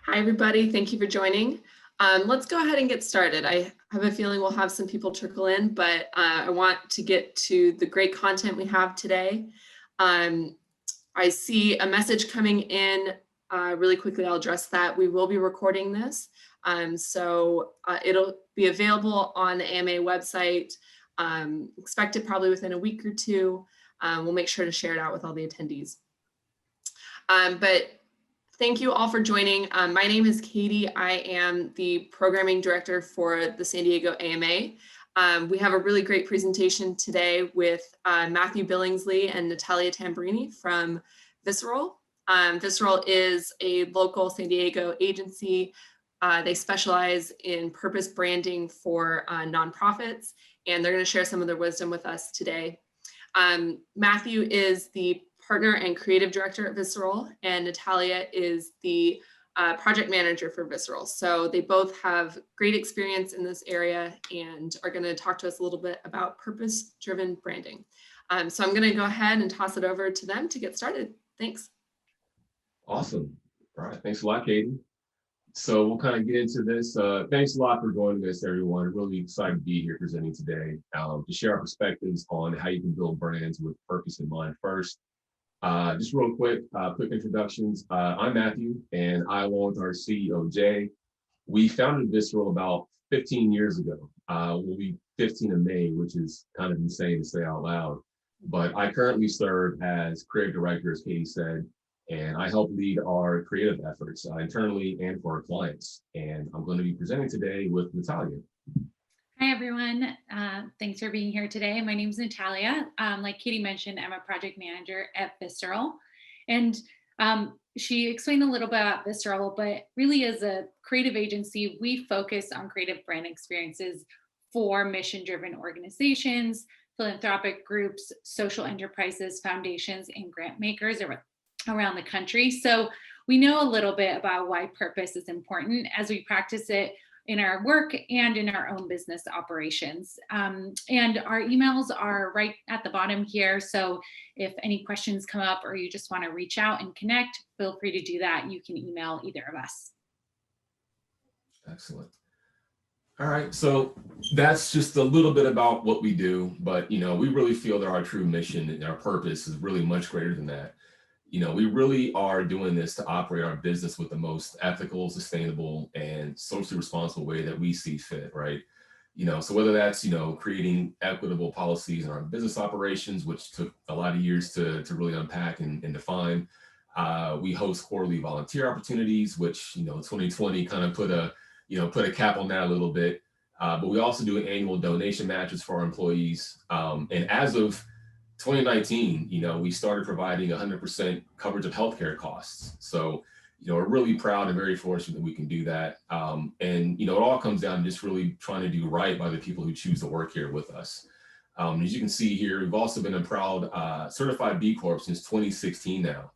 Hi, everybody. Thank you for joining. Let's go ahead and get started. I have a feeling we'll have some people trickle in, but I want to get to the great content we have today. I see a message coming in really quickly. I'll address that. We will be recording this. So it'll be available on the AMA website. Expect it probably within a week or two. We'll make sure to share it out with all the attendees. But thank you all for joining. My name is Katie. I am the programming director for the San Diego AMA. We have a really great presentation today with Matthew Billingsley and Natalia Tamburini from Visceral. Visceral is a local San Diego agency. They specialize in purpose branding for nonprofits, and they're going to share some of their wisdom with us today. Matthew is the partner and creative director at Visceral, and Natalia is the project manager for Visceral. So they both have great experience in this area and are going to talk to us a little bit about purpose-driven branding. So I'm going to go ahead and toss it over to them to get started. Thanks. Awesome. All right. Thanks a lot, Katie. So we'll kind of get into this. Thanks a lot for joining us, everyone. Really excited to be here presenting today to share our perspectives on how you can build brands with purpose in mind first. Just real quick introductions. I'm Matthew, and I, along with our CEO, Jay, we founded Visceral about 15 years ago. We'll be 15 in May, which is kind of insane to say out loud. But I currently serve as creative director, as Katie said, and I help lead our creative efforts internally and for our clients. And I'm going to be presenting today with Natalia. Hi, everyone. Thanks for being here today. My name is Natalia. Like Katie mentioned, I'm a project manager at Visceral. And she explained a little bit about Visceral, but really as a creative agency, we focus on creative brand experiences for mission-driven organizations, philanthropic groups, social enterprises, foundations, and grant makers around the country. So we know a little bit about why purpose is important as we practice it in our work and in our own business operations. And our emails are right at the bottom here. So if any questions come up or you just want to reach out and connect, feel free to do that. You can email either of us. Excellent. All right, so that's just a little bit about what we do, but we really feel that our true mission and our purpose is really much greater than that. We really are doing this to operate our business with the most ethical, sustainable, and socially responsible way that we see fit, right? So whether that's, creating equitable policies in our business operations, which took a lot of years to really unpack and define. We host quarterly volunteer opportunities, which, 2020 kind of put a cap on that a little bit. But we also do annual donation matches for our employees. And as of 2019, we started providing 100% coverage of healthcare costs. So, we're really proud and very fortunate that we can do that. And, it all comes down to just really trying to do right by the people who choose to work here with us. As you can see here, we've also been a proud certified B Corp since 2016 now.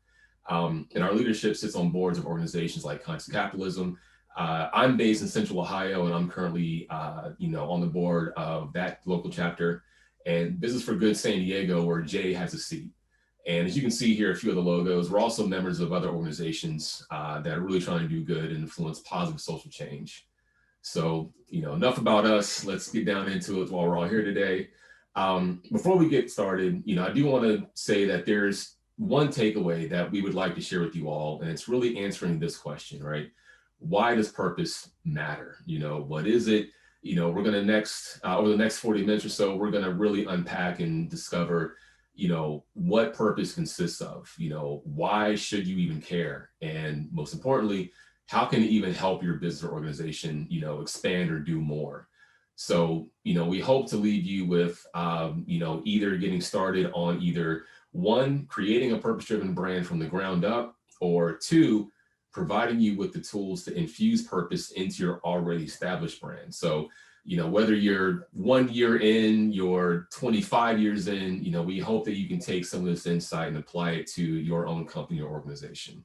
And our leadership sits on boards of organizations like Conscious Capitalism. I'm based in Central Ohio, and I'm currently, on the board of that local chapter. And Business for Good San Diego, where Jay has a seat. And as you can see here, a few of the logos, we're also members of other organizations that are really trying to do good and influence positive social change. So, enough about us. Let's get down into it while we're all here today. Before we get started, I do want to say that there's one takeaway that we would like to share with you all, and it's really answering this question, right? Why does purpose matter? What is it? We're going to over the next 40 minutes or so, we're going to really unpack and discover, what purpose consists of, why should you even care? And most importantly, how can it even help your business or organization, expand or do more? So, we hope to leave you with, either getting started on either one, creating a purpose-driven brand from the ground up, or two, providing you with the tools to infuse purpose into your already established brand. So, whether you're 1 year in, you're 25 years in, we hope that you can take some of this insight and apply it to your own company or organization.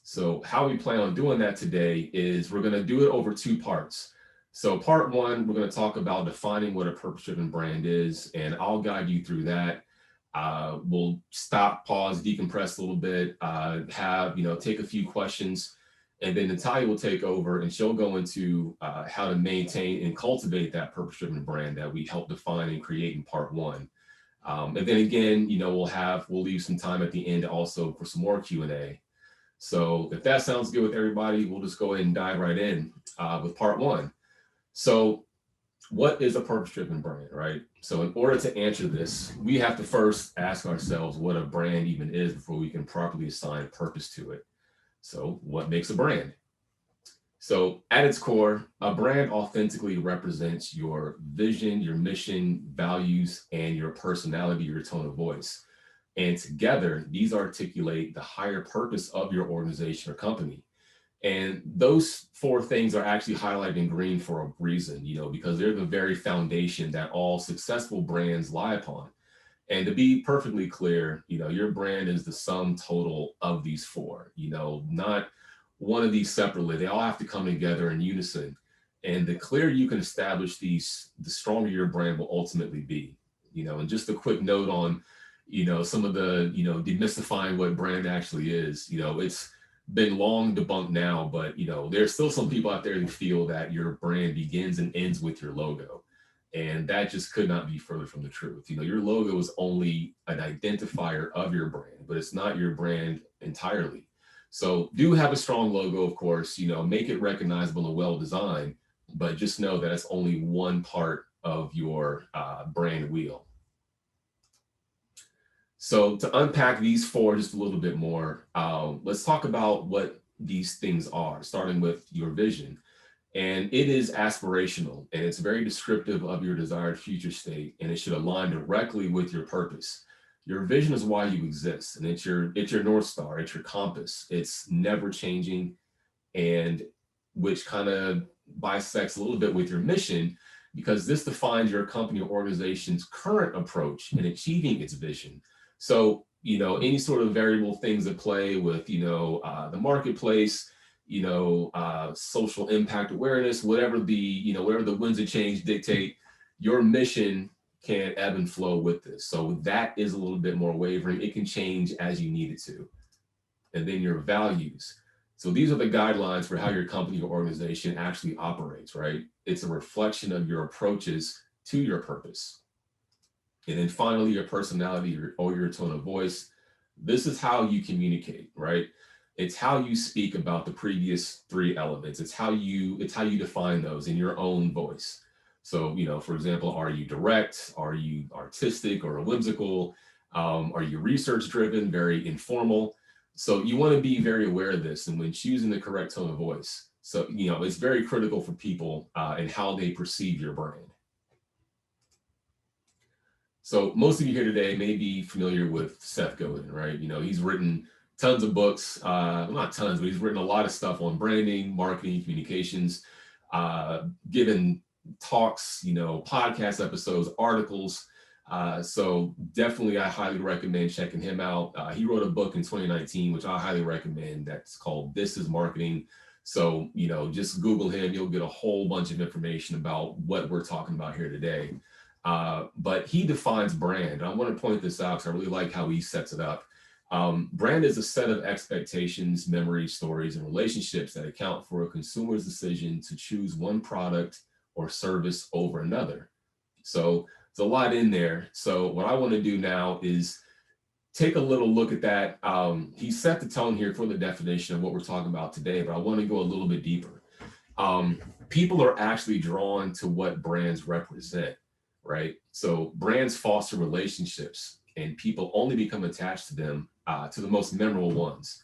So how we plan on doing that today is we're going to do it over two parts. So part one, we're going to talk about defining what a purpose-driven brand is, and I'll guide you through that. We'll stop, pause, decompress a little bit, take a few questions, And then Natalia will take over and she'll go into how to maintain and cultivate that purpose-driven brand that we help define and create in part one. And then again, we'll leave some time at the end also for some more Q&A. So if that sounds good with everybody, we'll just go ahead and dive right in with part one. So what is a purpose-driven brand, right? So in order to answer this, we have to first ask ourselves what a brand even is before we can properly assign purpose to it. So what makes a brand? So at its core, a brand authentically represents your vision, your mission, values, and your personality, your tone of voice. And together, these articulate the higher purpose of your organization or company. And those four things are actually highlighted in green for a reason, because they're the very foundation that all successful brands lie upon. And to be perfectly clear, your brand is the sum total of these four, not one of these separately. They all have to come together in unison. And the clearer you can establish these, the stronger your brand will ultimately be. And just a quick note on, some of the, demystifying what brand actually is. It's been long debunked now, but, there's still some people out there who feel that your brand begins and ends with your logo. And that just could not be further from the truth. Your logo is only an identifier of your brand, but it's not your brand entirely. So do have a strong logo, of course, make it recognizable and well designed, but just know that it's only one part of your brand wheel. So to unpack these four just a little bit more, let's talk about what these things are, starting with your vision. And it is aspirational and it's very descriptive of your desired future state, and it should align directly with your purpose. Your vision is why you exist, and it's your North Star, it's your compass. It's never changing, and which kind of bisects a little bit with your mission, because this defines your company or organization's current approach in achieving its vision. So, any sort of variable things at play with, the marketplace, social impact awareness, whatever the winds of change dictate, your mission can ebb and flow with this. So that is a little bit more wavering. It can change as you need it to. And then your values. So these are the guidelines for how your company or organization actually operates, right? It's a reflection of your approaches to your purpose. And then finally, your personality or your tone of voice. This is how you communicate, right? It's how you speak about the previous three elements. It's how you define those in your own voice. So, for example, are you direct? Are you artistic or whimsical? Are you research driven, very informal? So you want to be very aware of this, and when choosing the correct tone of voice. So, it's very critical for people and how they perceive your brand. So most of you here today may be familiar with Seth Godin, right? He's written tons of books, well, not tons, but he's written a lot of stuff on branding, marketing, communications, given talks, podcast episodes, articles. So definitely I highly recommend checking him out. He wrote a book in 2019, which I highly recommend, that's called This Is Marketing. So, just Google him, you'll get a whole bunch of information about what we're talking about here today. But he defines brand. I want to point this out because I really like how he sets it up. Brand is a set of expectations, memories, stories, and relationships that account for a consumer's decision to choose one product or service over another. So there's a lot in there. So what I want to do now is take a little look at that. He set the tone here for the definition of what we're talking about today, but I want to go a little bit deeper. People are actually drawn to what brands represent, right? So brands foster relationships, and people only become attached to them, to the most memorable ones.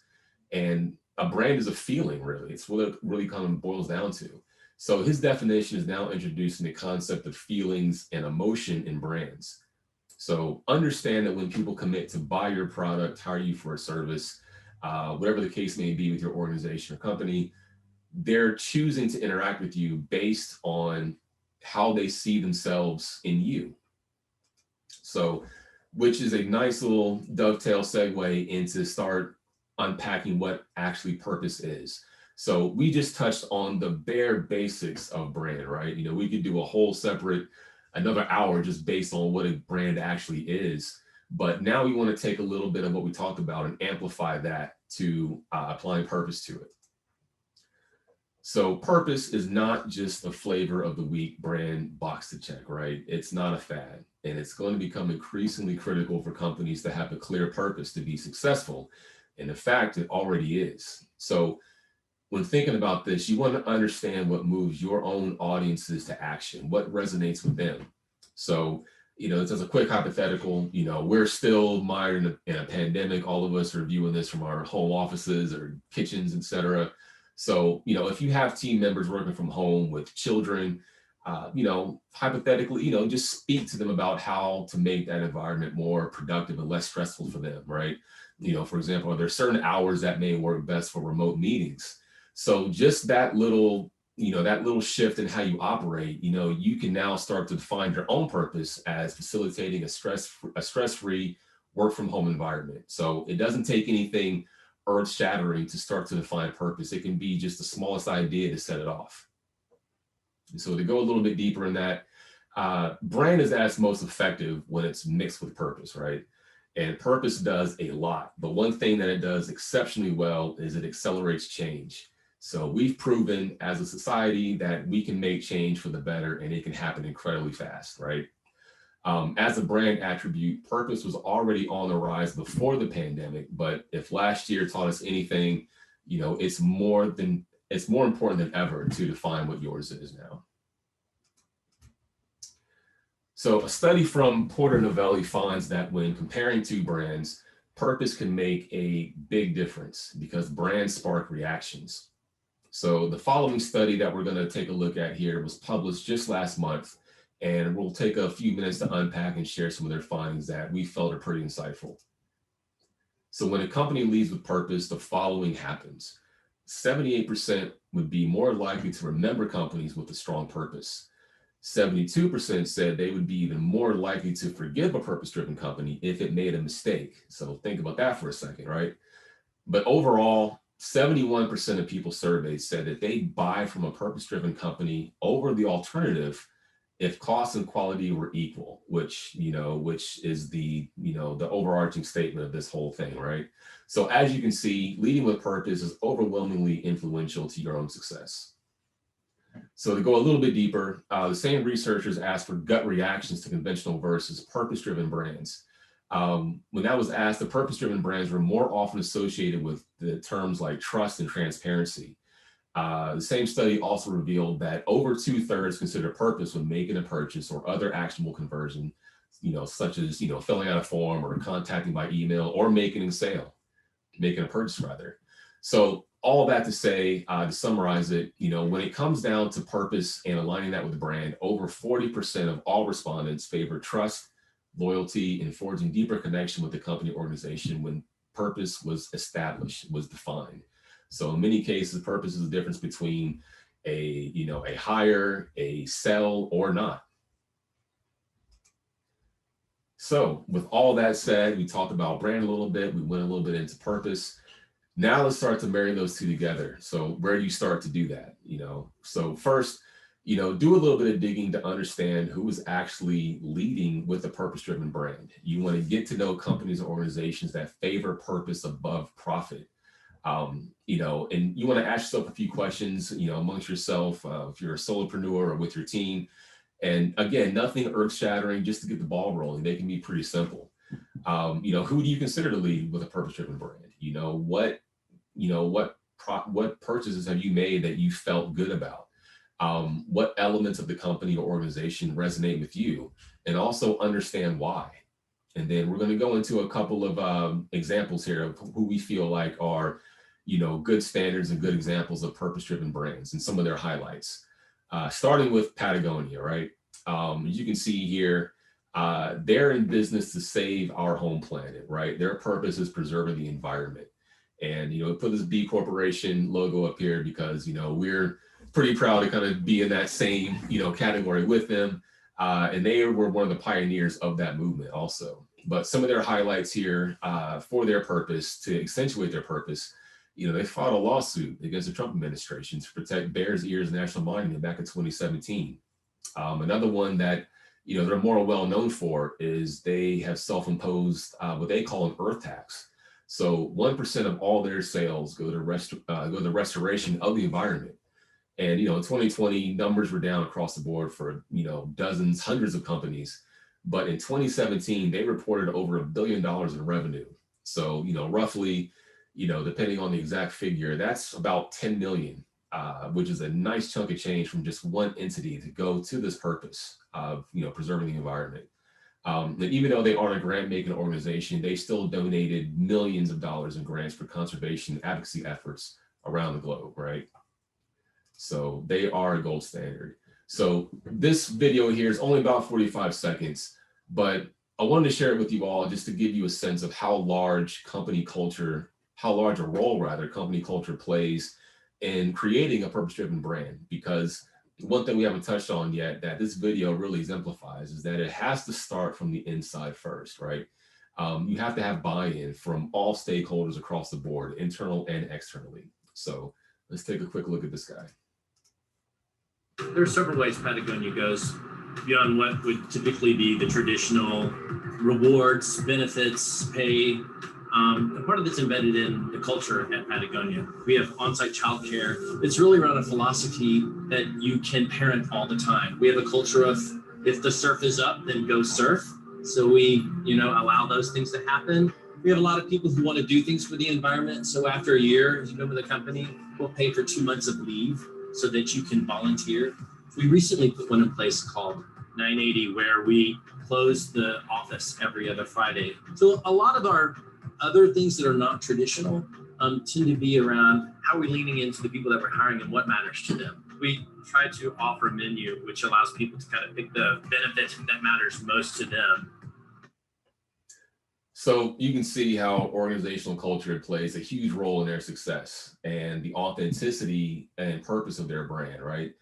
And a brand is a feeling, really. It's what it really kind of boils down to. So his definition is now introducing the concept of feelings and emotion in brands. So understand that when people commit to buy your product, hire you for a service, whatever the case may be with your organization or company, they're choosing to interact with you based on how they see themselves in you. So, which is a nice little dovetail segue into start unpacking what actually purpose is. So we just touched on the bare basics of brand, right? We could do a whole separate, another hour just based on what a brand actually is. But now we want to take a little bit of what we talked about and amplify that to applying purpose to it. So purpose is not just a flavor of the week brand box to check, right? It's not a fad, and it's going to become increasingly critical for companies to have a clear purpose to be successful. And in fact, it already is. So when thinking about this, you want to understand what moves your own audiences to action, what resonates with them. So, it's as a quick hypothetical, we're still mired in a pandemic. All of us are viewing this from our home offices or kitchens, et cetera. So, if you have team members working from home with children, hypothetically, just speak to them about how to make that environment more productive and less stressful for them, right? For example, are there certain hours that may work best for remote meetings? So just that little shift in how you operate, you can now start to find your own purpose as facilitating a stress-free work from home environment. So it doesn't take anything earth shattering to start to define purpose. It can be just the smallest idea to set it off. And so to go a little bit deeper in that, brand is at its most effective when it's mixed with purpose, right? And purpose does a lot, but one thing that it does exceptionally well is it accelerates change. So we've proven as a society that we can make change for the better, and it can happen incredibly fast, right? As a brand attribute, purpose was already on the rise before the pandemic, but if last year taught us anything, it's more important than ever to define what yours is now. So a study from Porter Novelli finds that when comparing two brands, purpose can make a big difference because brands spark reactions. So the following study that we're going to take a look at here was published just last month, and we'll take a few minutes to unpack and share some of their findings that we felt are pretty insightful. So when a company leads with purpose, the following happens. 78% would be more likely to remember companies with a strong purpose. 72% said they would be even more likely to forgive a purpose-driven company if it made a mistake. So think about that for a second, right? But overall, 71% of people surveyed said that they buy from a purpose-driven company over the alternative if cost and quality were equal, which is the overarching statement of this whole thing, right? So as you can see, leading with purpose is overwhelmingly influential to your own success. So to go a little bit deeper, the same researchers asked for gut reactions to conventional versus purpose-driven brands. When that was asked, the purpose-driven brands were more often associated with the terms like trust and transparency. The same study also revealed that over 2/3 consider purpose when making a purchase or other actionable conversion, such as, filling out a form or contacting by email or making a purchase rather. So all that to say, to summarize it, when it comes down to purpose and aligning that with the brand, over 40% of all respondents favor trust, loyalty, and forging deeper connection with the company organization when purpose was established, was defined. So in many cases, purpose is the difference between a hire, a sell, or not. So with all that said, we talked about brand a little bit, we went a little bit into purpose. Now let's start to marry those two together. So where do you start to do that? So first, do a little bit of digging to understand who is actually leading with a purpose-driven brand. You want to get to know companies or organizations that favor purpose above profit. And you want to ask yourself a few questions, amongst yourself, if you're a solopreneur or with your team. And again, nothing earth-shattering, just to get the ball rolling. They can be pretty simple. Who do you consider to lead with a purpose-driven brand? What purchases have you made that you felt good about? What elements of the company or organization resonate with you, and also understand why. And then we're going to go into a couple of examples here of who we feel like are, good standards and good examples of purpose-driven brands and some of their highlights. Starting with Patagonia, right? As you can see here, they're in business to save our home planet, right? Their purpose is preserving the environment. And, put this B Corporation logo up here because, we're pretty proud to kind of be in that same, category with them. And they were one of the pioneers of that movement also. But some of their highlights here for their purpose, to accentuate their purpose, they fought a lawsuit against the Trump administration to protect Bears Ears National Monument back in 2017. Another one that, they're more well known for is they have self-imposed what they call an earth tax. So 1% of all their sales go to the restoration of the environment. And, in 2020, numbers were down across the board for, dozens, hundreds of companies. But in 2017, they reported over $1 billion in revenue. So, roughly, depending on the exact figure, that's about 10 million, which is a nice chunk of change from just one entity to go to this purpose of, preserving the environment. And even though they aren't a grant-making organization, they still donated millions of dollars in grants for conservation advocacy efforts around the globe, right? So they are a gold standard. So this video here is only about 45 seconds, but I wanted to share it with you all just to give you a sense of how large a role rather company culture plays in creating a purpose-driven brand. Because one thing we haven't touched on yet that this video really exemplifies is that it has to start from the inside first, right? You have to have buy-in from all stakeholders across the board, internal and externally. So let's take a quick look at this guy. There are several ways Patagonia goes beyond what would typically be the traditional rewards, benefits, pay. And part of it's embedded in the culture at Patagonia. We have on-site childcare. It's really around a philosophy that you can parent all the time. We have a culture of, if the surf is up, then go surf. So we, allow those things to happen. We have a lot of people who want to do things for the environment. So after a year, as you've been with the company, we'll pay for 2 months of leave so that you can volunteer. We recently put one in place called 980, where we close the office every other Friday. So a lot of our other things that are not traditional tend to be around how we're leaning into the people that we're hiring and what matters to them. We try to offer a menu which allows people to kind of pick the benefit that matters most to them. So you can see how organizational culture plays a huge role in their success and the authenticity and purpose of their brand, right?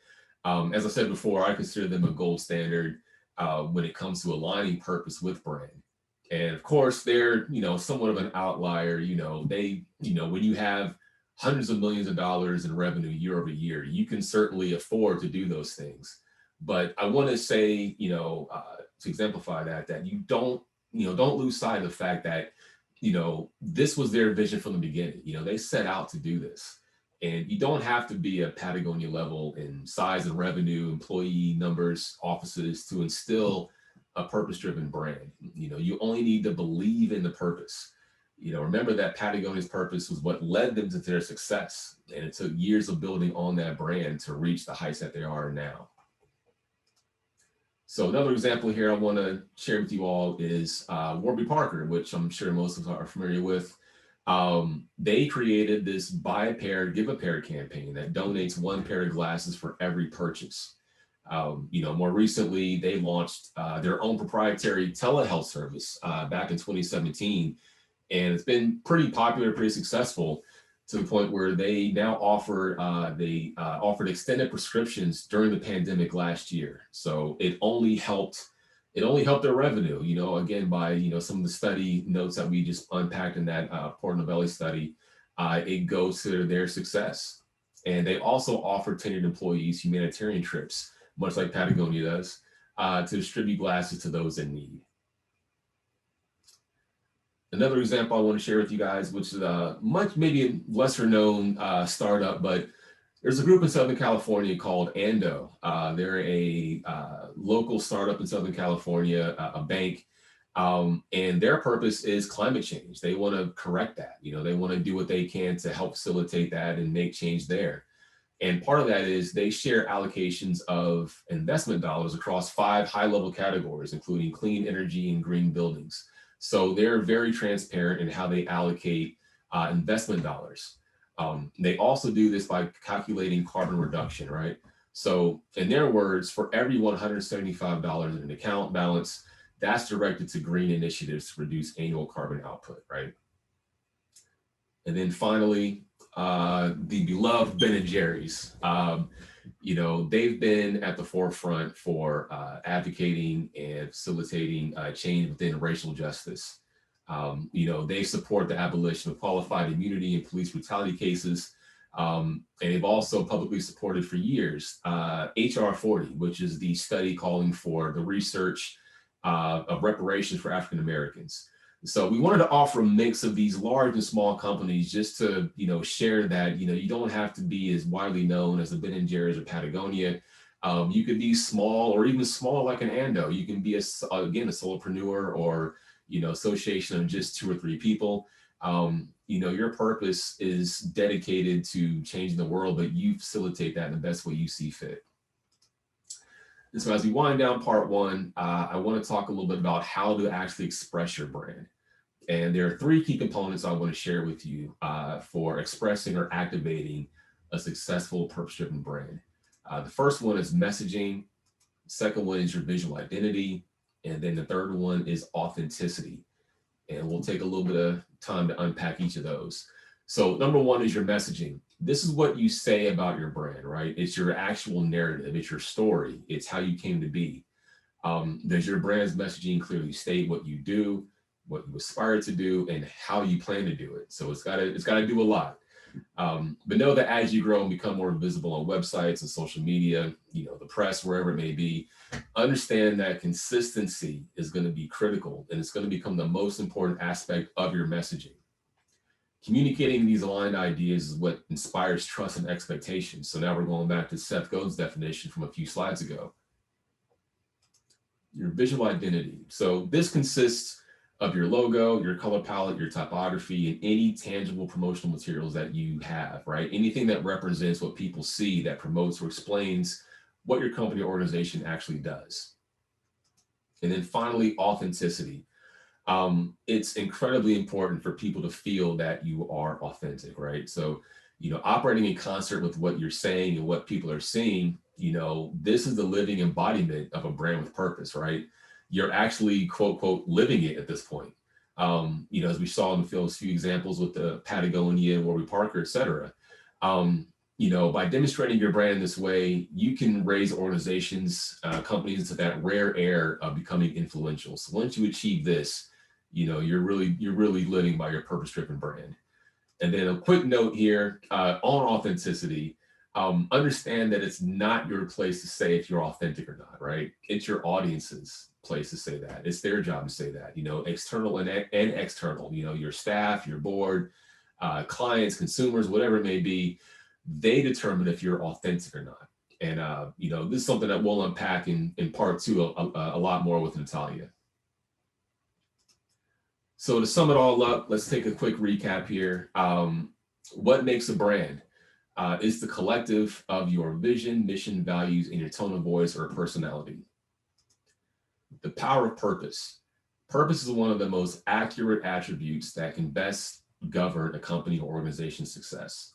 As I said before, I consider them a gold standard when it comes to aligning purpose with brand. And of course, they're, somewhat of an outlier. When you have hundreds of millions of dollars in revenue year over year, you can certainly afford to do those things. But I want to say, to exemplify that you don't lose sight of the fact that, this was their vision from the beginning. They set out to do this. And you don't have to be a Patagonia level in size and revenue, employee numbers, offices to instill a purpose-driven brand. You only need to believe in the purpose. Remember that Patagonia's purpose was what led them to their success. And it took years of building on that brand to reach the heights that they are now. So another example here I want to share with you all is Warby Parker, which I'm sure most of us are familiar with. They created this buy a pair, give a pair campaign that donates one pair of glasses for every purchase. More recently, they launched their own proprietary telehealth service back in 2017, and it's been pretty popular, pretty successful to the point where they now offer offered extended prescriptions during the pandemic last year. So it only helped their revenue, again, by, some of the study notes that we just unpacked in that Portnovelli study, it goes to their success. And they also offer tenured employees humanitarian trips, much like Patagonia does, to distribute glasses to those in need. Another example I want to share with you guys, which is a maybe a lesser known startup, but there's a group in Southern California called Ando. They're a local startup in Southern California, a bank, and their purpose is climate change. They want to correct that. They want to do what they can to help facilitate that and make change there. And part of that is they share allocations of investment dollars across 5 high-level categories, including clean energy and green buildings. So they're very transparent in how they allocate investment dollars. They also do this by calculating carbon reduction, right? So in their words, for every $175 in an account balance, that's directed to green initiatives to reduce annual carbon output, right? And then finally, the beloved Ben Jerry's. They've been at the forefront for advocating and facilitating change within racial justice. They support the abolition of qualified immunity in police brutality cases. And they've also publicly supported for years HR 40, which is the study calling for the research of reparations for African Americans. So we wanted to offer a mix of these large and small companies just to, share that, you don't have to be as widely known as the Ben Jerry's or Patagonia. You could be small or even small like an Ando. You can be, again, a solopreneur or, association of just 2 or 3 people. Your purpose is dedicated to changing the world, but you facilitate that in the best way you see fit. And so as we wind down part 1, I want to talk a little bit about how to actually express your brand. And there are 3 key components I want to share with you for expressing or activating a successful purpose-driven brand. The first one is messaging. Second one is your visual identity. And then the third one is authenticity. And we'll take a little bit of time to unpack each of those. So number 1 is your messaging. This is what you say about your brand, right? It's your actual narrative. It's your story. It's how you came to be. Does your brand's messaging clearly state what you do, what you aspire to do, and how you plan to do it? So it's got to do a lot. But know that as you grow and become more visible on websites and social media, the press, wherever it may be, understand that consistency is going to be critical, and it's going to become the most important aspect of your messaging. Communicating these aligned ideas is what inspires trust and expectations. So now we're going back to Seth Godin's definition from a few slides ago. Your visual identity. So this consists of your logo, your color palette, your typography, and any tangible promotional materials that you have, right? Anything that represents what people see, that promotes or explains what your company or organization actually does. And then finally, authenticity. It's incredibly important for people to feel that you are authentic, right? So, operating in concert with what you're saying and what people are seeing, this is the living embodiment of a brand with purpose, right? You're actually, quote, quote, living it at this point. As we saw in the film, a few examples with the Patagonia, Warby Parker, et cetera. By demonstrating your brand in this way, you can raise organizations, companies into that rare air of becoming influential. So once you achieve this, you're really living by your purpose-driven brand. And then a quick note here on authenticity. Understand that it's not your place to say if you're authentic or not, right? It's your audience's place to say that. It's their job to say that, external and external, your staff, your board, clients, consumers, whatever it may be, they determine if you're authentic or not. And, this is something that we'll unpack in part 2 a lot more with Natalia. So to sum it all up, let's take a quick recap here. What makes a brand? It's the collective of your vision, mission, values, and your tone of voice or personality. The power of purpose. Purpose is one of the most accurate attributes that can best govern a company or organization's success.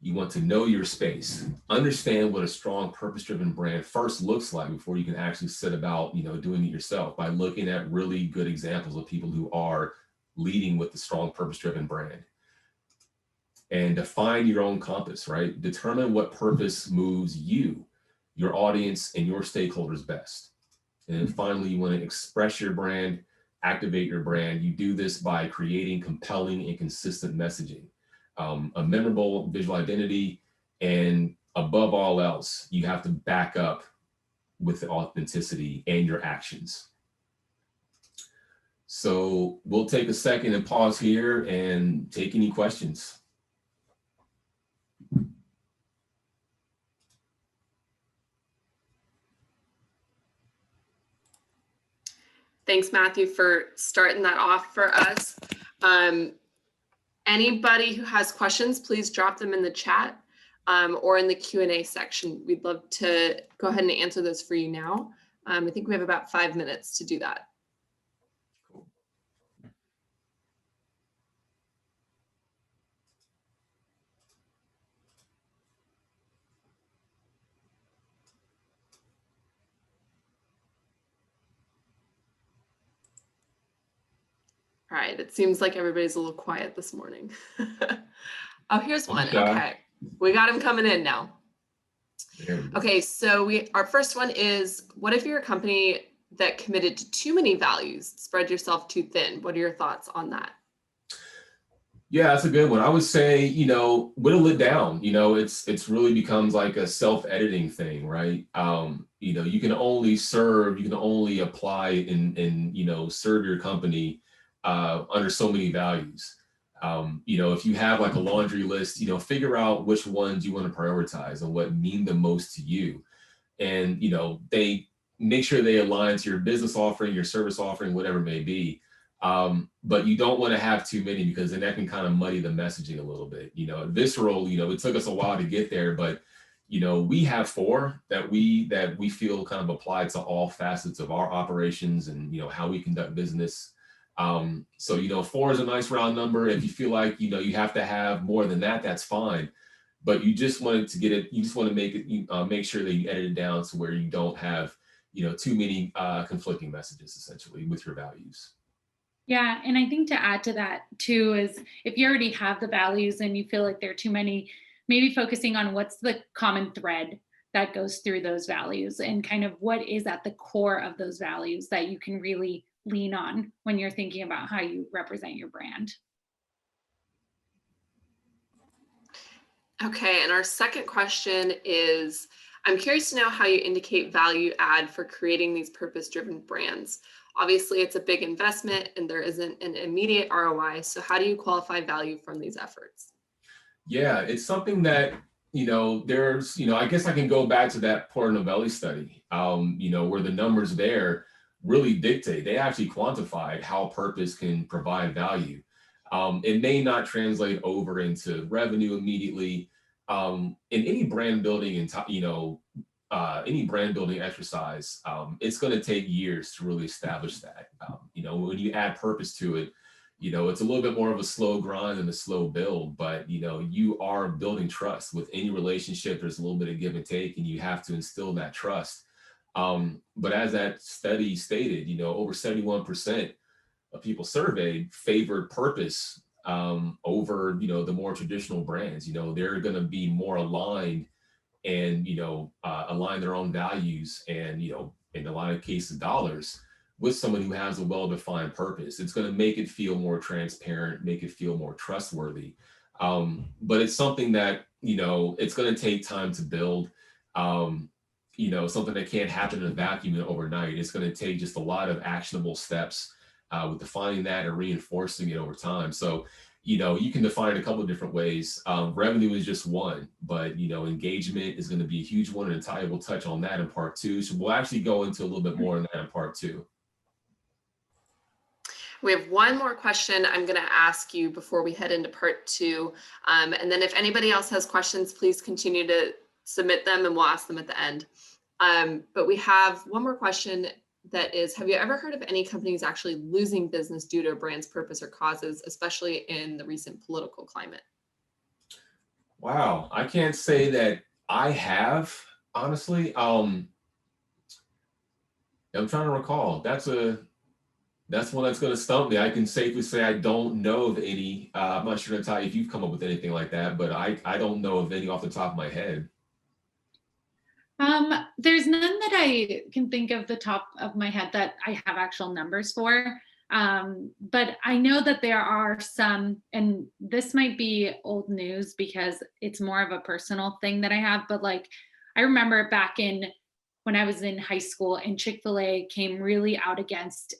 You want to know your space, understand what a strong purpose-driven brand first looks like before you can actually set about, doing it yourself by looking at really good examples of people who are leading with the strong purpose-driven brand. And define your own compass, right? Determine what purpose moves you, your audience, and your stakeholders best. And then finally, you want to express your brand, activate your brand. You do this by creating compelling and consistent messaging, a memorable visual identity, and above all else, you have to back up with the authenticity and your actions. So we'll take a second and pause here and take any questions. Thanks, Matthew, for starting that off for us. Anybody who has questions, please drop them in the chat or in the Q&A section. We'd love to go ahead and answer those for you now. I think we have about 5 minutes to do that. Cool. All right, it seems like everybody's a little quiet this morning. Oh, here's one. Okay, we got him coming in now. Okay, so our first one is, what if you're a company that committed to too many values, spread yourself too thin? What are your thoughts on that? Yeah, that's a good one. I would say, whittle it down. It's really becomes like a self-editing thing, right? You can only apply and serve your company under so many values. If you have like a laundry list, figure out which ones you want to prioritize and what mean the most to you. And, they make sure they align to your business offering, your service offering, whatever it may be. But you don't want to have too many, because then that can kind of muddy the messaging a little bit. Visceral, it took us a while to get there, but we have 4 that we feel kind of apply to all facets of our operations and how we conduct business. So 4 is a nice round number. If you feel like you have to have more than that, that's fine. But you just wanted to get it. You just want to make it. Make sure that you edit it down to where you don't have too many conflicting messages, essentially, with your values. Yeah, and I think to add to that too is if you already have the values and you feel like there are too many, maybe focusing on what's the common thread that goes through those values and kind of what is at the core of those values that you can really lean on when you're thinking about how you represent your brand. Okay, and our second question is, I'm curious to know how you indicate value add for creating these purpose-driven brands. Obviously, it's a big investment and there isn't an immediate ROI. So how do you qualify value from these efforts? Yeah, it's something that, there's, I guess I can go back to that Portnovelli study, where the numbers there really dictate, they actually quantified how purpose can provide value. It may not translate over into revenue immediately. In any brand building and, any brand building exercise, it's going to take years to really establish that. When you add purpose to it, it's a little bit more of a slow grind and a slow build, but you are building trust with any relationship. There's a little bit of give and take, and you have to instill that trust. But as that study stated, over 71% of people surveyed favored purpose over, the more traditional brands. They're going to be more aligned and, align their own values and, in a lot of cases, dollars with someone who has a well-defined purpose. It's going to make it feel more transparent, make it feel more trustworthy. But it's something that, it's going to take time to build. Something that can't happen in a vacuum overnight. It's going to take just a lot of actionable steps with defining that and reinforcing it over time. So, you can define it a couple of different ways. Revenue is just one, but, engagement is going to be a huge one. And Talia will touch on that in part 2. So we'll actually go into a little bit more on that in part 2. We have one more question I'm going to ask you before we head into part 2. And then if anybody else has questions, please continue to submit them and we'll ask them at the end. But we have one more question that is, have you ever heard of any companies actually losing business due to a brand's purpose or causes, especially in the recent political climate? Wow, I can't say that I have, honestly. I'm trying to recall. That's one that's going to stump me. I can safely say I don't know of any. I'm not sure, Natalia, if you've come up with anything like that, but I don't know of any off the top of my head. There's none that I can think of the top of my head that I have actual numbers for. But I know that there are some, and this might be old news because it's more of a personal thing that I have, but like, I remember back when I was in high school and Chick-fil-A came really out against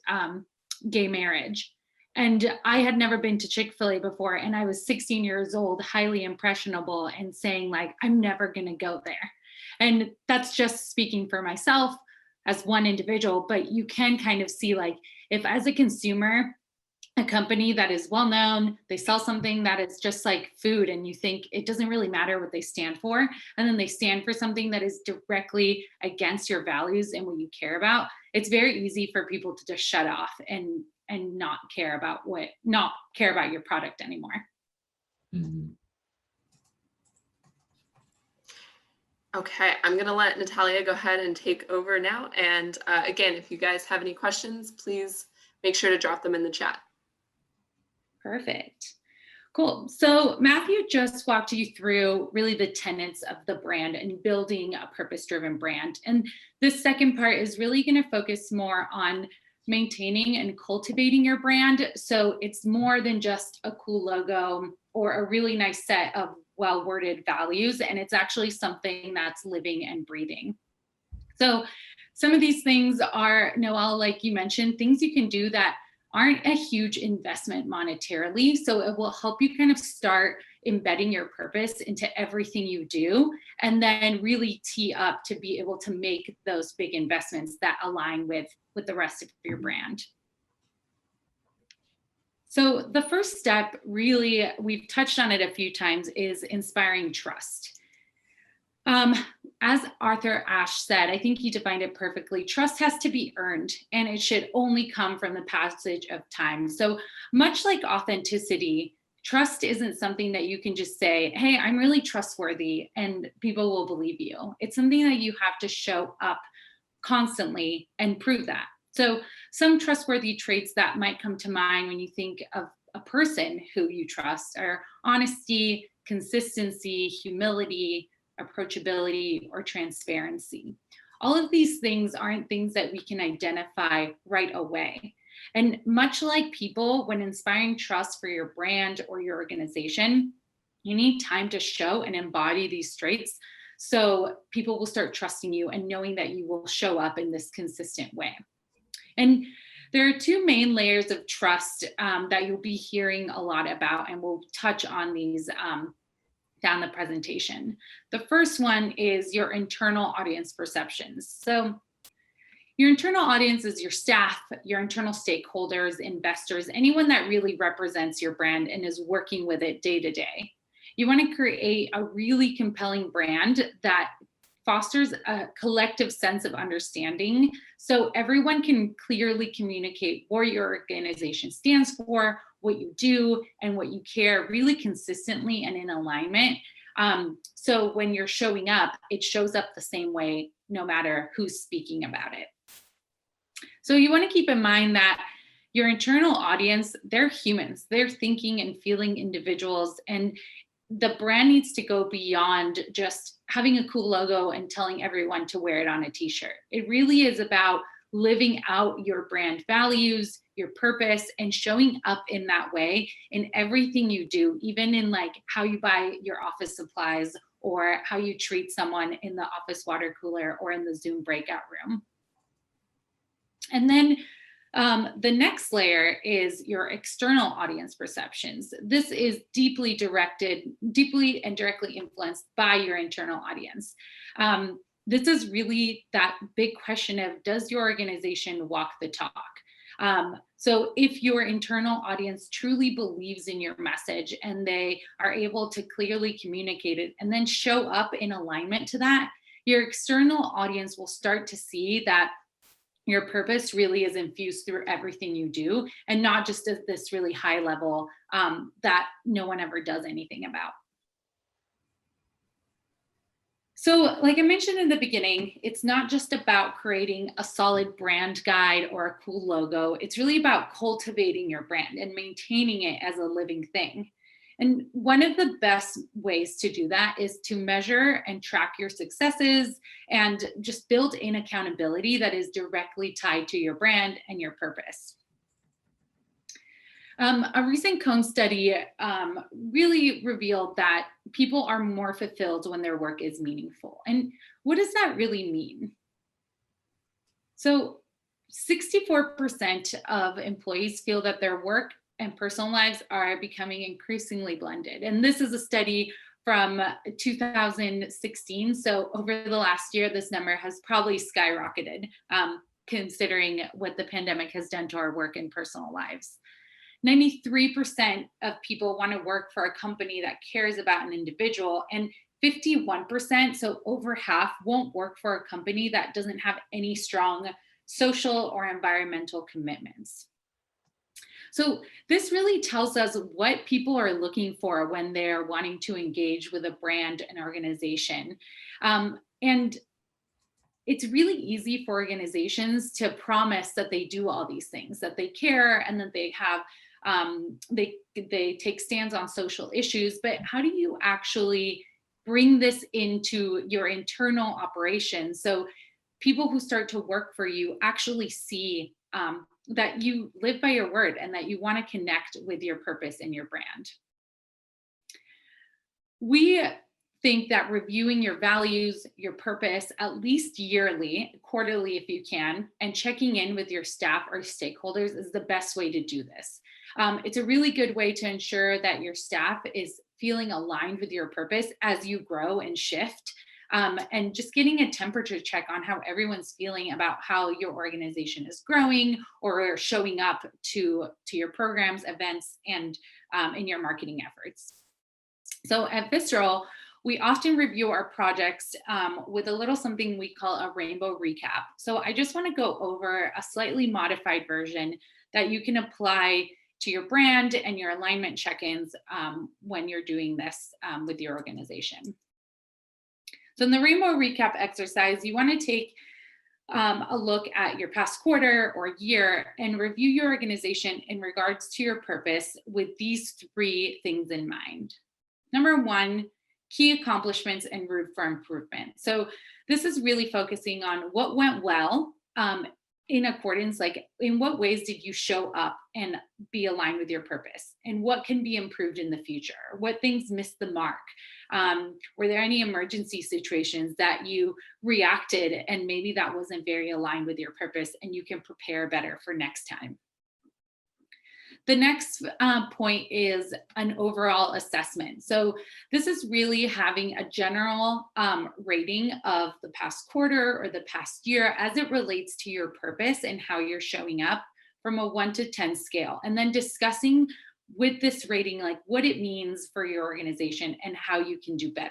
gay marriage. And I had never been to Chick-fil-A before. And I was 16 years old, highly impressionable, and saying like, I'm never going to go there. And that's just speaking for myself as one individual, but you can kind of see like, if as a consumer, a company that is well known, they sell something that is just like food, and you think it doesn't really matter what they stand for, and then they stand for something that is directly against your values and what you care about, it's very easy for people to just shut off and not care about your product anymore. Mm-hmm. Okay, I'm going to let Natalia go ahead and take over now. And again, if you guys have any questions, please make sure to drop them in the chat. Perfect. Cool. So Matthew just walked you through really the tenets of the brand and building a purpose-driven brand. And this second part is really going to focus more on maintaining and cultivating your brand. So it's more than just a cool logo or a really nice set of well-worded values, and it's actually something that's living and breathing. So some of these things are, Noelle, like you mentioned, things you can do that aren't a huge investment monetarily. So it will help you kind of start embedding your purpose into everything you do, and then really tee up to be able to make those big investments that align with the rest of your brand. So the first step, really, we've touched on it a few times, is inspiring trust. As Arthur Ashe said, I think he defined it perfectly. Trust has to be earned, and it should only come from the passage of time. So much like authenticity, trust isn't something that you can just say, hey, I'm really trustworthy, and people will believe you. It's something that you have to show up constantly and prove that. So some trustworthy traits that might come to mind when you think of a person who you trust are honesty, consistency, humility, approachability, or transparency. All of these things aren't things that we can identify right away. And much like people, when inspiring trust for your brand or your organization, you need time to show and embody these traits so people will start trusting you and knowing that you will show up in this consistent way. And there are two main layers of trust that you'll be hearing a lot about, and we'll touch on these down the presentation. The first one is your internal audience perceptions. So your internal audience is your staff, your internal stakeholders, investors, anyone that really represents your brand and is working with it day to day. You want to create a really compelling brand that fosters a collective sense of understanding so everyone can clearly communicate what your organization stands for, what you do, and what you care really consistently and in alignment. So when you're showing up, it shows up the same way no matter who's speaking about it. So you want to keep in mind that your internal audience, they're humans, they're thinking and feeling individuals, and the brand needs to go beyond just having a cool logo and telling everyone to wear it on a t-shirt. It really is about living out your brand values, your purpose, and showing up in that way in everything you do, even in like how you buy your office supplies or how you treat someone in the office water cooler or in the Zoom breakout room. And then the next layer is your external audience perceptions. This is deeply and directly influenced by your internal audience. This is really that big question of, does your organization walk the talk? So if your internal audience truly believes in your message and they are able to clearly communicate it and then show up in alignment to that, your external audience will start to see that your purpose really is infused through everything you do, and not just at this really high level that no one ever does anything about. So like I mentioned in the beginning, it's not just about creating a solid brand guide or a cool logo. It's really about cultivating your brand and maintaining it as a living thing. And one of the best ways to do that is to measure and track your successes and just build in accountability that is directly tied to your brand and your purpose. A recent Cone study really revealed that people are more fulfilled when their work is meaningful. And what does that really mean? So 64% of employees feel that their work and personal lives are becoming increasingly blended. And this is a study from 2016. So over the last year, this number has probably skyrocketed, considering what the pandemic has done to our work and personal lives. 93% of people want to work for a company that cares about an individual, and 51%, so over half, won't work for a company that doesn't have any strong social or environmental commitments. So this really tells us what people are looking for when they're wanting to engage with a brand and organization. And it's really easy for organizations to promise that they do all these things, that they care and that they have, they take stands on social issues, but how do you actually bring this into your internal operations so people who start to work for you actually see that you live by your word and that you want to connect with your purpose and your brand? We think that reviewing your values, your purpose, at least yearly, quarterly if you can, and checking in with your staff or stakeholders is the best way to do this. It's a really good way to ensure that your staff is feeling aligned with your purpose as you grow and shift. And just getting a temperature check on how everyone's feeling about how your organization is growing or showing up to your programs, events, and in your marketing efforts. So at Visceral, we often review our projects with a little something we call a rainbow recap. So I just want to go over a slightly modified version that you can apply to your brand and your alignment check-ins when you're doing this with your organization. So in the rainbow recap exercise, you want to take a look at your past quarter or year and review your organization in regards to your purpose with these 3 things in mind. Number 1, key accomplishments and room for improvement. So this is really focusing on what went well in accordance, like in what ways did you show up and be aligned with your purpose, and what can be improved in the future? What things missed the mark? Were there any emergency situations that you reacted and maybe that wasn't very aligned with your purpose and you can prepare better for next time? The next point is an overall assessment. So this is really having a general rating of the past quarter or the past year as it relates to your purpose and how you're showing up from a 1 to 10 scale, and then discussing with this rating, like what it means for your organization and how you can do better.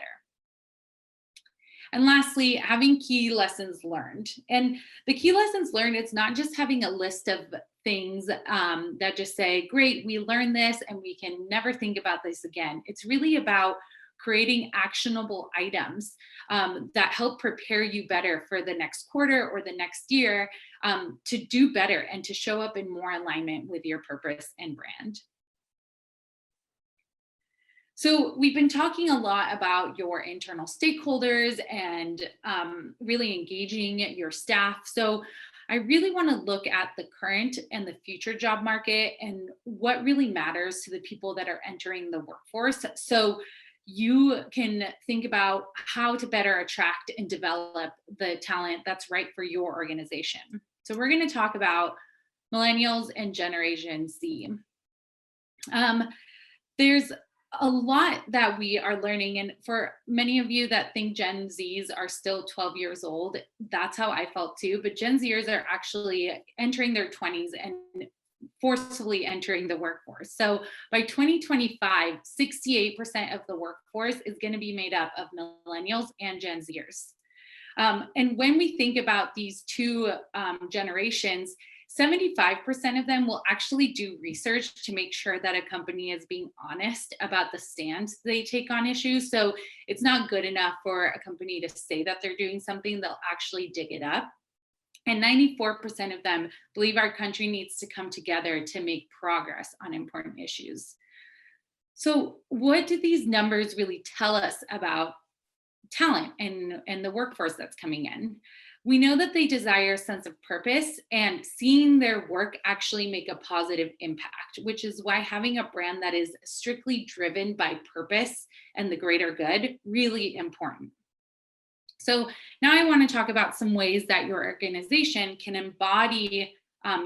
And lastly, having key lessons learned. And the key lessons learned, it's not just having a list of things that just say, great, we learned this and we can never think about this again. It's really about creating actionable items that help prepare you better for the next quarter or the next year to do better and to show up in more alignment with your purpose and brand. So we've been talking a lot about your internal stakeholders and really engaging your staff. So I really want to look at the current and the future job market and what really matters to the people that are entering the workforce. So you can think about how to better attract and develop the talent that's right for your organization. So we're going to talk about millennials and Generation Z. There's a lot that we are learning, and for many of you that think Gen Zs are still 12 years old, that's how I felt too, but Gen Zers are actually entering their 20s and forcefully entering the workforce. So by 2025, 68% of the workforce is going to be made up of millennials and Gen Zers. And when we think about these 2 generations, 75% of them will actually do research to make sure that a company is being honest about the stance they take on issues. So it's not good enough for a company to say that they're doing something, they'll actually dig it up. And 94% of them believe our country needs to come together to make progress on important issues. So what do these numbers really tell us about talent and the workforce that's coming in? We know that they desire a sense of purpose and seeing their work actually make a positive impact, which is why having a brand that is strictly driven by purpose and the greater good, really important. So now I want to talk about some ways that your organization can embody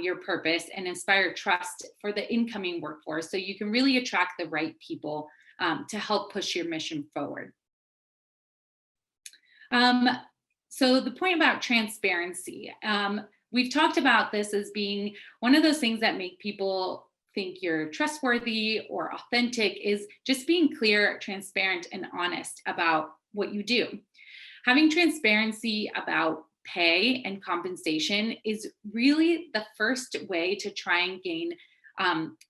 your purpose and inspire trust for the incoming workforce so you can really attract the right people to help push your mission forward. So the point about transparency, we've talked about this as being one of those things that make people think you're trustworthy or authentic is just being clear, transparent, and honest about what you do. Having transparency about pay and compensation is really the first way to try and gain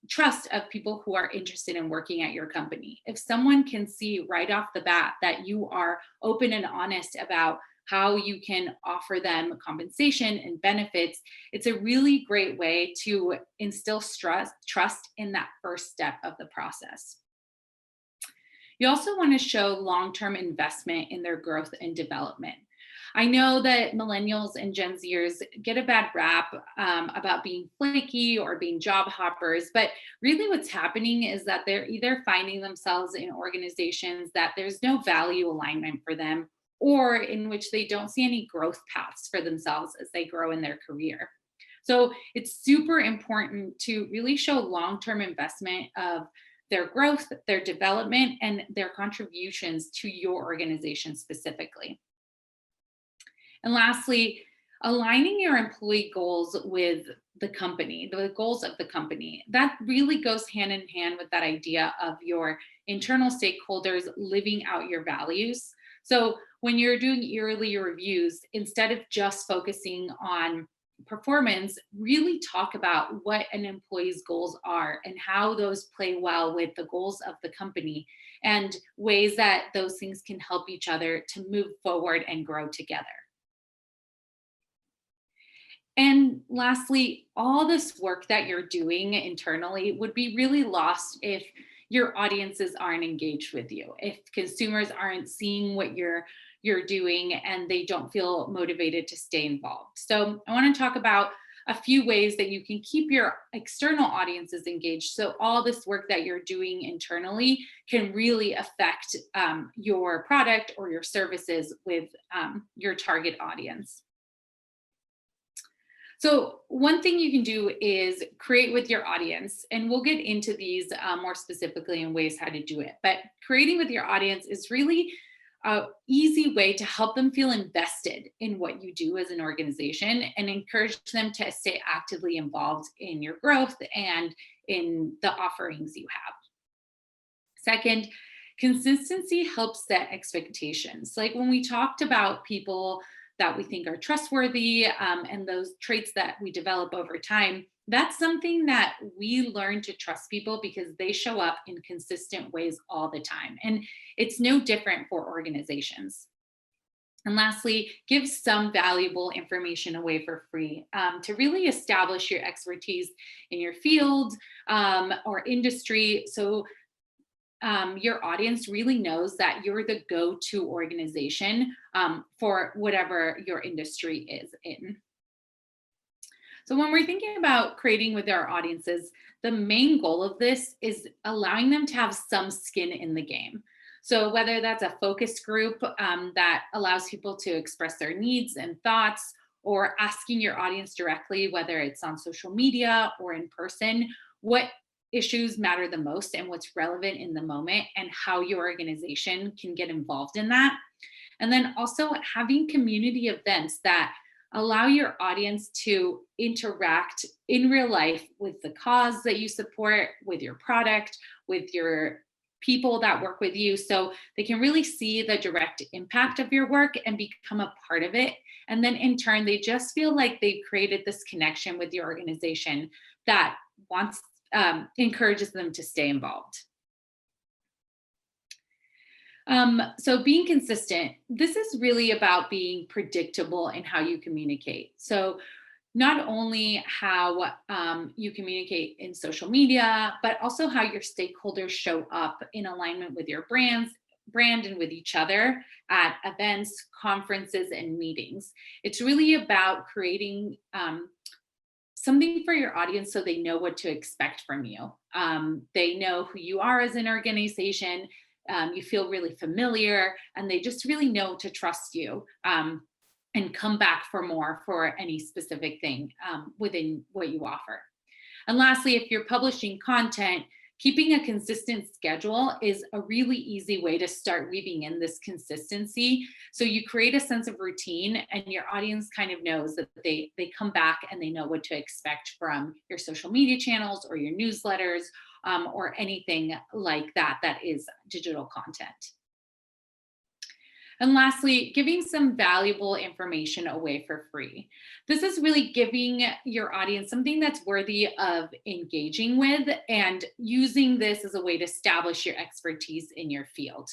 trust of people who are interested in working at your company. If someone can see right off the bat that you are open and honest about how you can offer them compensation and benefits, it's a really great way to instill trust in that first step of the process. You also want to show long-term investment in their growth and development. I know that millennials and Gen Zers get a bad rap about being flaky or being job hoppers, but really what's happening is that they're either finding themselves in organizations that there's no value alignment for them, or in which they don't see any growth paths for themselves as they grow in their career. So it's super important to really show long-term investment of their growth, their development, and their contributions to your organization specifically. And lastly, aligning your employee goals with the company, the goals of the company, that really goes hand in hand with that idea of your internal stakeholders living out your values. So when you're doing yearly reviews, instead of just focusing on performance, really talk about what an employee's goals are and how those play well with the goals of the company, and ways that those things can help each other to move forward and grow together. And lastly, all this work that you're doing internally would be really lost if your audiences aren't engaged with you, if consumers aren't seeing what you're doing and they don't feel motivated to stay involved. So I want to talk about a few ways that you can keep your external audiences engaged, so all this work that you're doing internally can really affect your product or your services with your target audience. So one thing you can do is create with your audience, and we'll get into these more specifically in ways how to do it. But creating with your audience is really an easy way to help them feel invested in what you do as an organization and encourage them to stay actively involved in your growth and in the offerings you have. Second, consistency helps set expectations. Like when we talked about people that we think are trustworthy and those traits that we develop over time, that's something that we learn to trust people because they show up in consistent ways all the time. And it's no different for organizations. And lastly, give some valuable information away for free to really establish your expertise in your field or industry. So your audience really knows that you're the go-to organization for whatever your industry is in. So when we're thinking about creating with our audiences, the main goal of this is allowing them to have some skin in the game. So whether that's a focus group that allows people to express their needs and thoughts, or asking your audience directly, whether it's on social media or in person, what issues matter the most and what's relevant in the moment, and how your organization can get involved in that. And then also having community events that allow your audience to interact in real life with the cause that you support, with your product, with your people that work with you, so they can really see the direct impact of your work and become a part of it. And then in turn, they just feel like they've created this connection with your organization that encourages them to stay involved. So being consistent, this is really about being predictable in how you communicate. So not only how you communicate in social media, but also how your stakeholders show up in alignment with your brand and with each other at events, conferences, and meetings. It's really about creating something for your audience so they know what to expect from you. They know who you are as an organization. You feel really familiar, and they just really know to trust you and come back for more for any specific thing within what you offer. And lastly, if you're publishing content, keeping a consistent schedule is a really easy way to start weaving in this consistency. So you create a sense of routine, and your audience kind of knows that they come back and they know what to expect from your social media channels or your newsletters or anything like that that is digital content. And lastly, giving some valuable information away for free. This is really giving your audience something that's worthy of engaging with and using this as a way to establish your expertise in your field.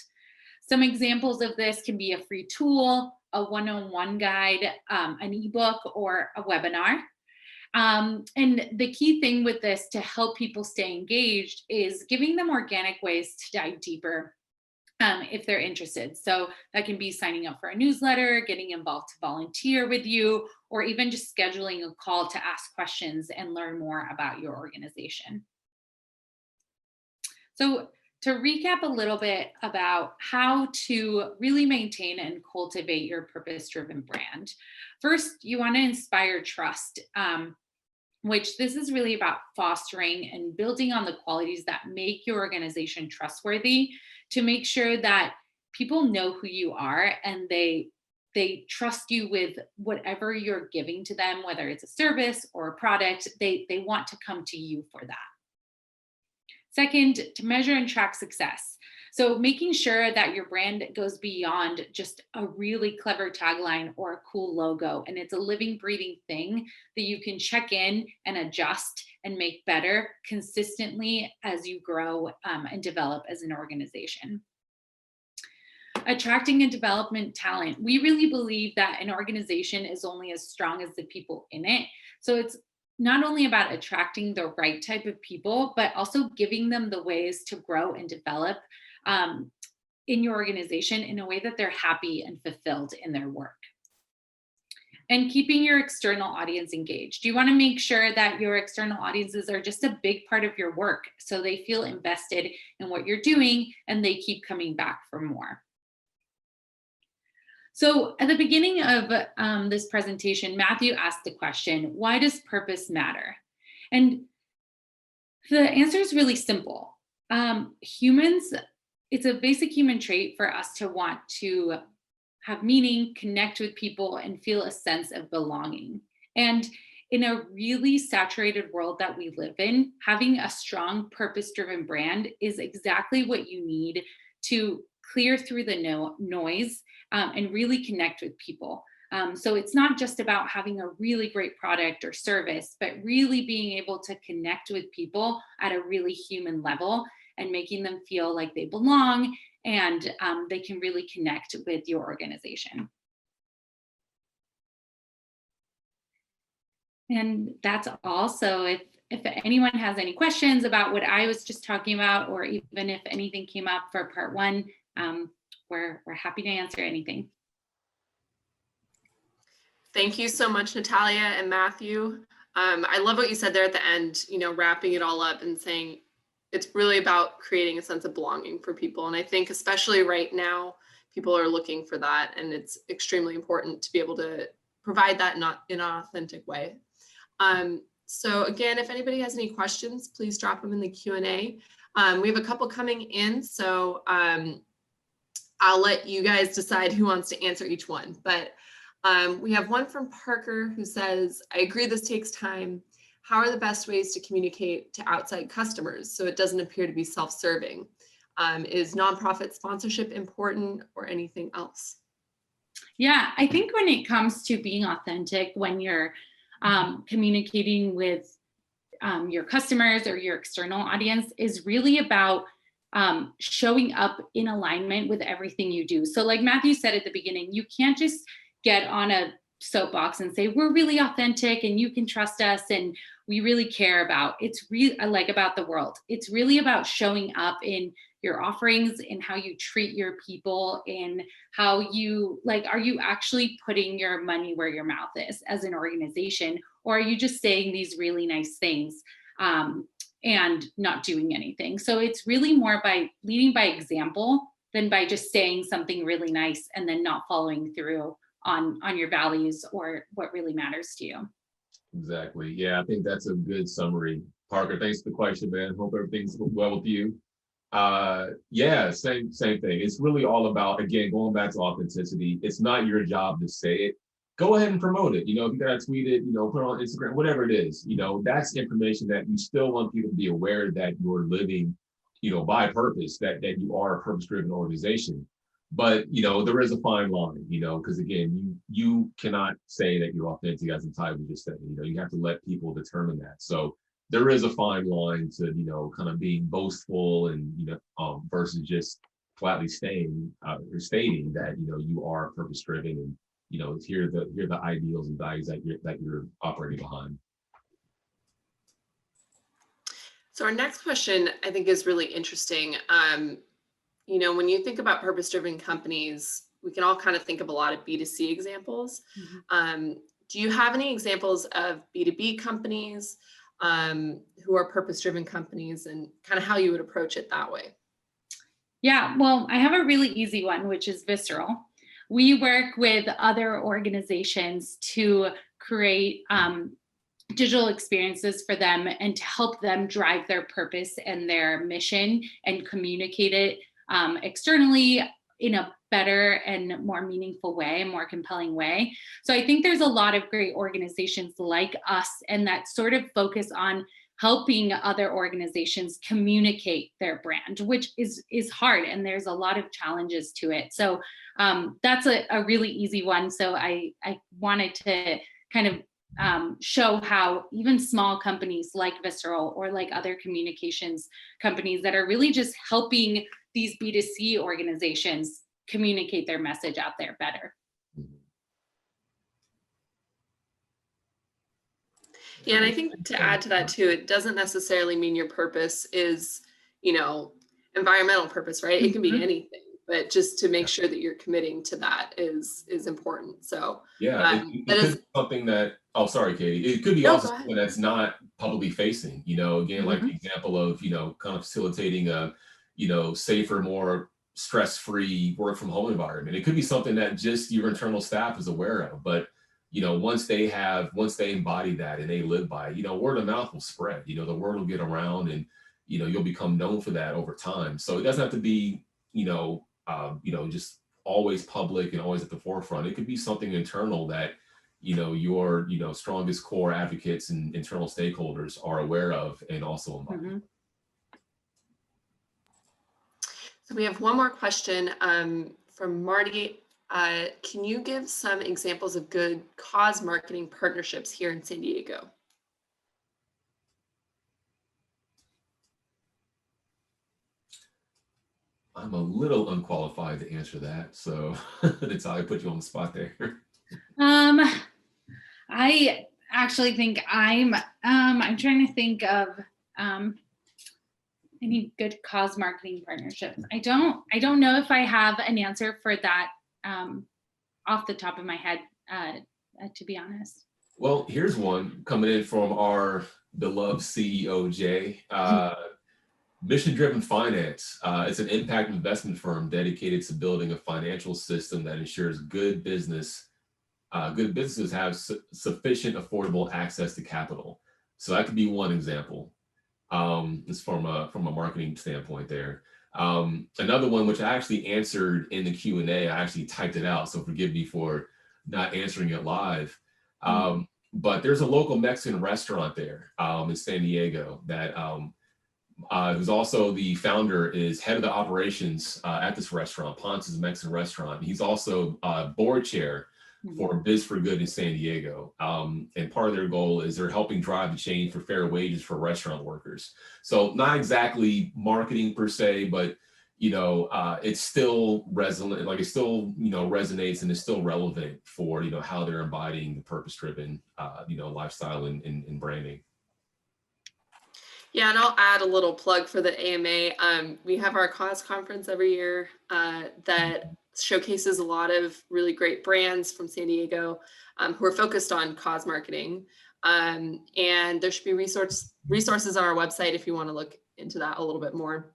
Some examples of this can be a free tool, a one-on-one guide, an ebook, or a webinar. And the key thing with this to help people stay engaged is giving them organic ways to dive deeper if they're interested. So that can be signing up for a newsletter, getting involved to volunteer with you, or even just scheduling a call to ask questions and learn more about your organization. So to recap a little bit about how to really maintain and cultivate your purpose-driven brand. First, you want to inspire trust, which this is really about fostering and building on the qualities that make your organization trustworthy, to make sure that people know who you are and they trust you with whatever you're giving to them, whether it's a service or a product. They want to come to you for that. Second, to measure and track success. So making sure that your brand goes beyond just a really clever tagline or a cool logo, and it's a living, breathing thing that you can check in and adjust and make better consistently as you grow and develop as an organization. Attracting and development talent. We really believe that an organization is only as strong as the people in it. So it's not only about attracting the right type of people, but also giving them the ways to grow and develop in your organization in a way that they're happy and fulfilled in their work. And keeping your external audience engaged. You want to make sure that your external audiences are just a big part of your work, so they feel invested in what you're doing and they keep coming back for more. So at the beginning of this presentation, Matthew asked the question, why does purpose matter? And the answer is really simple. Humans, it's a basic human trait for us to want to have meaning, connect with people, and feel a sense of belonging. And in a really saturated world that we live in, having a strong purpose-driven brand is exactly what you need to clear through the noise and really connect with people. So it's not just about having a really great product or service, but really being able to connect with people at a really human level and making them feel like they belong and they can really connect with your organization. And that's all. So if anyone has any questions about what I was just talking about, or even if anything came up for part one, we're happy to answer anything. Thank you so much, Natalia and Matthew. I love what you said there at the end, wrapping it all up and saying it's really about creating a sense of belonging for people. And I think especially right now, people are looking for that. And it's extremely important to be able to provide that in an authentic way. So again, if anybody has any questions, please drop them in the Q&A. We have a couple coming in, so I'll let you guys decide who wants to answer each one. But we have one from Parker who says, I agree this takes time. How are the best ways to communicate to outside customers so it doesn't appear to be self-serving? Is nonprofit sponsorship important or anything else? Yeah, I think when it comes to being authentic, when you're communicating with your customers or your external audience, is really about showing up in alignment with everything you do. So like Matthew said at the beginning, you can't just get on a soapbox and say, we're really authentic and you can trust us and we really care about, it's really like about the world. It's really about showing up in your offerings, in how you treat your people, in how you are you actually putting your money where your mouth is as an organization, or are you just saying these really nice things and not doing anything? So it's really more by leading by example than by just saying something really nice and then not following through on your values or what really matters to you. Exactly. Yeah, I think that's a good summary. Parker, thanks for the question, man. Hope everything's well with you. Yeah, same thing. It's really all about, again, going back to authenticity. It's not your job to say it. Go ahead and promote it. If you gotta tweet it, put it on Instagram, whatever it is, that's information that you still want people to be aware that you're living, by purpose, that you are a purpose-driven organization. But, there is a fine line, because again, you cannot say that you're authentic as the title just said, you have to let people determine that. So there is a fine line to, kind of being boastful and, versus just flatly stating that, you are purpose driven and, here are the ideals and values that you're operating behind. So our next question, I think, is really interesting. you know, when you think about purpose-driven companies, we can all kind of think of a lot of B2C examples. Do you have any examples of B2B companies who are purpose-driven companies, and kind of how you would approach it that way? Yeah, well, I have a really easy one, which is Visceral. We work with other organizations to create digital experiences for them and to help them drive their purpose and their mission and communicate it externally in a better and more meaningful way, a more compelling way. So I think there's a lot of great organizations like us and that sort of focus on helping other organizations communicate their brand, which is hard, and there's a lot of challenges to it. So that's a really easy one. So I wanted to kind of show how even small companies like Visceral or like other communications companies that are really just helping these B2C organizations communicate their message out there better. Yeah, and I think to add to that too, it doesn't necessarily mean your purpose is, you know, environmental purpose, right? It can be anything, but just to make sure that you're committing to that is important. So Yeah, it that could is, be something that, oh, sorry, Katie. It could be no, also go ahead. something that's not publicly facing, you know, again, like the example of, you know, kind of facilitating a, you know, safer, more stress-free work from home environment. It could be something that just your internal staff is aware of, but, you know, once they embody that and they live by it, you know, word of mouth will spread, you know, the word will get around and, you know, you'll become known for that over time. So it doesn't have to be, you know, just always public and always at the forefront. It could be something internal that, you know, your, you know, strongest core advocates and internal stakeholders are aware of and also embody. So we have one more question from Marty. Can you give some examples of good cause marketing partnerships here in San Diego? I'm a little unqualified to answer that, so that's how I put you on the spot there. I actually think I'm trying to think of any good cause marketing partnerships. I don't know if I have an answer for that off the top of my head, to be honest. Well, here's one coming in from our beloved CEO, Jay. Mission-driven finance. It's an impact investment firm dedicated to building a financial system that ensures good businesses have sufficient affordable access to capital. So that could be one example. It's from a marketing standpoint there. Another one, which I actually answered in the Q&A, I actually typed it out, so forgive me for not answering it live. But there's a local Mexican restaurant there in San Diego that who's also the founder, is head of the operations at this restaurant, Ponce's Mexican Restaurant. He's also board chair for Biz for Good in San Diego. And part of their goal is they're helping drive the change for fair wages for restaurant workers. So not exactly marketing per se, but, you know, it's still resonant, like it still, you know, resonates and is still relevant for, you know, how they're embodying the purpose-driven, you know, lifestyle and branding. Yeah, and I'll add a little plug for the AMA. We have our cause conference every year that showcases a lot of really great brands from San Diego who are focused on cause marketing. And there should be resources on our website if you want to look into that a little bit more.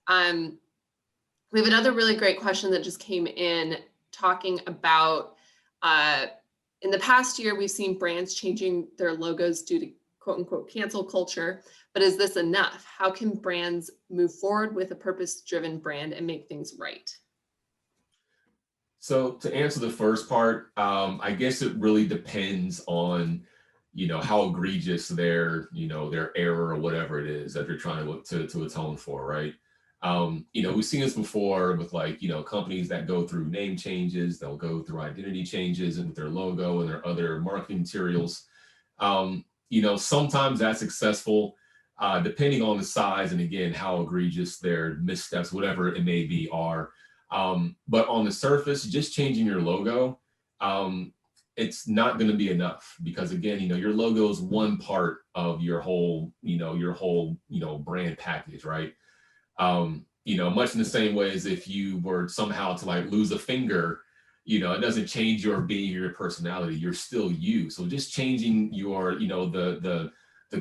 We have another really great question that just came in talking about in the past year, we've seen brands changing their logos due to quote unquote cancel culture, but is this enough? How can brands move forward with a purpose-driven brand and make things right? So to answer the first part, I guess it really depends on, you know, how egregious their, you know, their error or whatever it is that they're trying to atone for, right? You know, we've seen this before with, like, you know, companies that go through name changes, they'll go through identity changes and with their logo and their other marketing materials. You know, sometimes that's successful, depending on the size and again, how egregious their missteps, whatever it may be, are. But on the surface, just changing your logo, it's not going to be enough because again, you know, your logo is one part of your whole, brand package, right? You much in the same way as if you were somehow to like lose a finger, it doesn't change your being, your personality. You're still you. So just changing your, the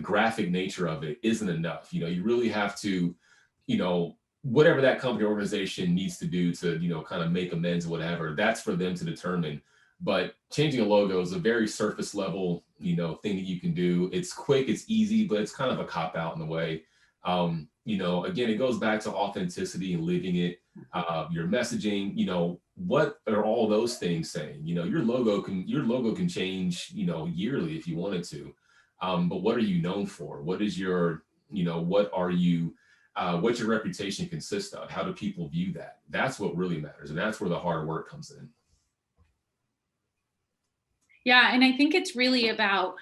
graphic nature of it isn't enough. You really have to, whatever that company or organization needs to do to, kind of make amends or whatever, that's for them to determine. But changing a logo is a very surface level, thing that you can do. It's quick, it's easy, but it's kind of a cop out in a way. Again, it goes back to authenticity and living it, your messaging, what are all those things saying? Your logo can change, yearly if you wanted to. But what are you known for? What is your, what are you, what's your reputation consist of? How do people view that? That's what really matters. And that's where the hard work comes in. Yeah, and I think it's really about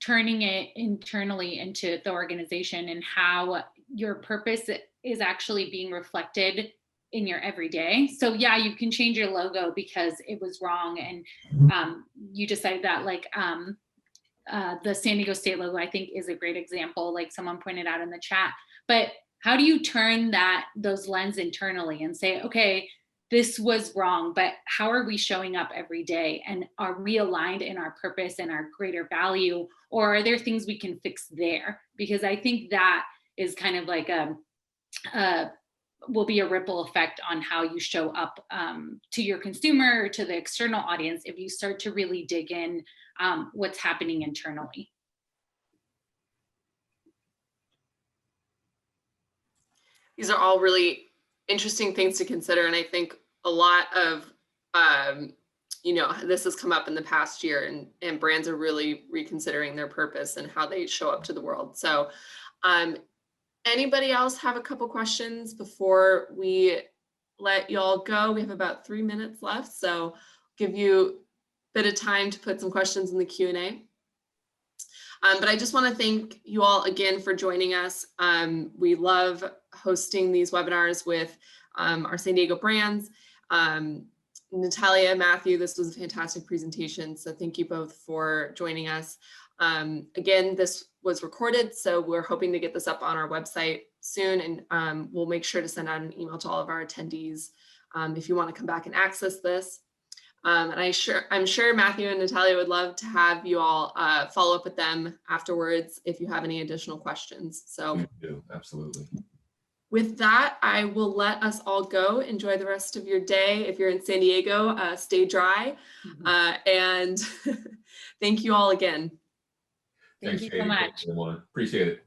turning it internally into the organization and how your purpose is actually being reflected in your everyday. So yeah, you can change your logo because it was wrong, and you decided that, like the San Diego State logo, I think, is a great example, like someone pointed out in the chat. But how do you turn those lens internally and say, okay, this was wrong, but how are we showing up every day? And are we aligned in our purpose and our greater value? Or are there things we can fix there? Because I think that is kind of like will be a ripple effect on how you show up to your consumer or to the external audience if you start to really dig in what's happening internally. These are all really interesting things to consider. And I think a lot of, this has come up in the past year, and brands are really reconsidering their purpose and how they show up to the world. So anybody else have a couple questions before we let y'all go? We have about 3 minutes left, so give you a bit of time to put some questions in the Q&A. But I just want to thank you all again for joining us. We love hosting these webinars with our San Diego brands. Natalia, Matthew, this was a fantastic presentation, so thank you both for joining us. Again, this was recorded, so we're hoping to get this up on our website soon, and we'll make sure to send out an email to all of our attendees if you want to come back and access this. And I'm sure Matthew and Natalia would love to have you all follow up with them afterwards if you have any additional questions. So We do, absolutely. With that, I will let us all go. Enjoy the rest of your day. If you're in San Diego, stay dry. And thank you all again. Thank you so much. Appreciate it.